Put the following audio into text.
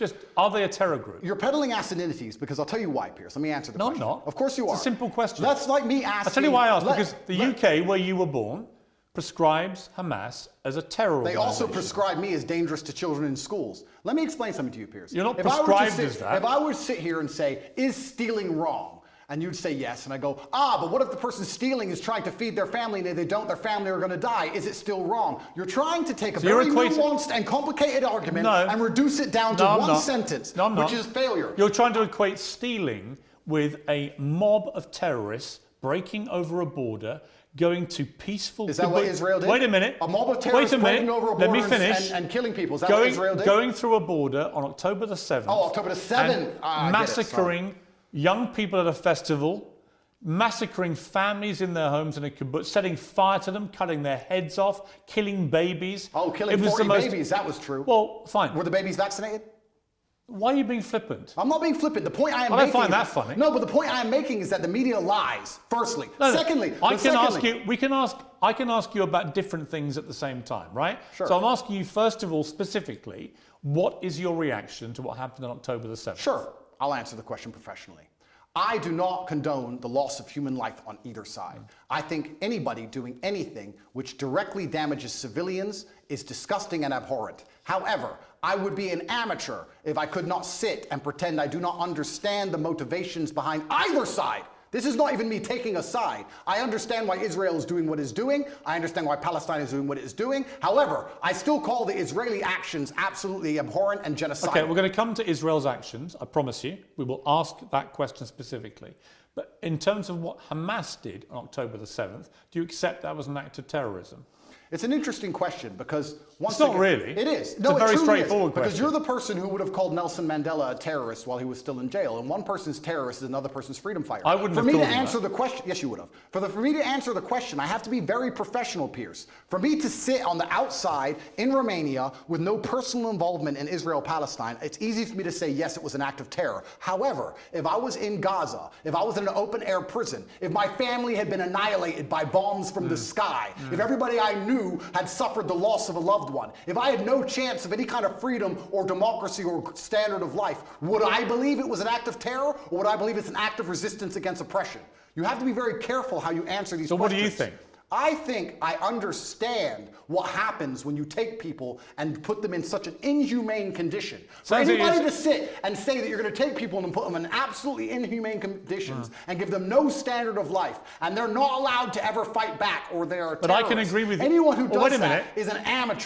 Just, are they a terror group? You're peddling acidinities because I'll tell you why, Piers. Let me answer the question. No, I'm not. Of course you are. It's a simple question. That's like me asking... I'll tell you why I asked, because the UK, where you were born, prescribes Hamas as a terror They organization. also prescribe me as dangerous to children in schools. Let me explain something to you, Piers. You're not prescribed as that. If I were to sit here and say, is stealing wrong? And you'd say yes, and I go, but what if the person stealing is trying to feed their family, and if they don't, their family are going to die? Is it still wrong? You're trying to take a very nuanced and complicated argument and reduce it down to one sentence, which is failure. You're trying to equate stealing with a mob of terrorists breaking over a border, going to peaceful... Is that what Israel did? Wait a minute. A mob of terrorists breaking over a border and killing people. Is that what Israel did? Going through a border on October the 7th. Oh, October the 7th. Massacring young people at a festival, massacring families in their homes in a kibbutz, setting fire to them, cutting their heads off, killing babies. Oh, killing 40 babies, that was true. Well, fine. Were the babies vaccinated? Why are you being flippant? I'm not being flippant. The point I am making... I don't find that funny. No, but the point I am making is that the media lies, firstly. Secondly... I can ask you about different things at the same time, right? Sure. So I'm asking you, first of all, specifically, what is your reaction to what happened on October the 7th? Sure. I'll answer the question professionally. I do not condone the loss of human life on either side. I think anybody doing anything which directly damages civilians is disgusting and abhorrent. However, I would be an amateur if I could not sit and pretend I do not understand the motivations behind either side. This is not even me taking a side. I understand why Israel is doing what it's doing. I understand why Palestine is doing what it is doing. However, I still call the Israeli actions absolutely abhorrent and genocidal. Okay, we're going to come to Israel's actions, I promise you. We will ask that question specifically. But in terms of what Hamas did on October the 7th, do you accept that was an act of terrorism? It's an interesting question because once again... It's not really. It is. No, it's a very straightforward question. Because you're the person who would have called Nelson Mandela a terrorist while he was still in jail. And one person's terrorist is another person's freedom fighter. I wouldn't have called him that. For me to answer the question... Yes, you would have. For me to answer the question, I have to be very professional, Piers. For me to sit on the outside in Romania with no personal involvement in Israel-Palestine, it's easy for me to say, yes, it was an act of terror. However, if I was in Gaza, if I was in an open-air prison, if my family had been annihilated by bombs from the sky, if everybody I knew had suffered the loss of a loved one, if I had no chance of any kind of freedom or democracy or standard of life, would I believe it was an act of terror, or would I believe it's an act of resistance against oppression? You have to be very careful how you answer these questions. So what do you think? I think I understand what happens when you take people and put them in such an inhumane condition. For anybody to sit and say that you're going to take people and put them in absolutely inhumane conditions and give them no standard of life, and they're not allowed to ever fight back, or they are terrorists. But I can agree with you. Anyone who does that is an amateur.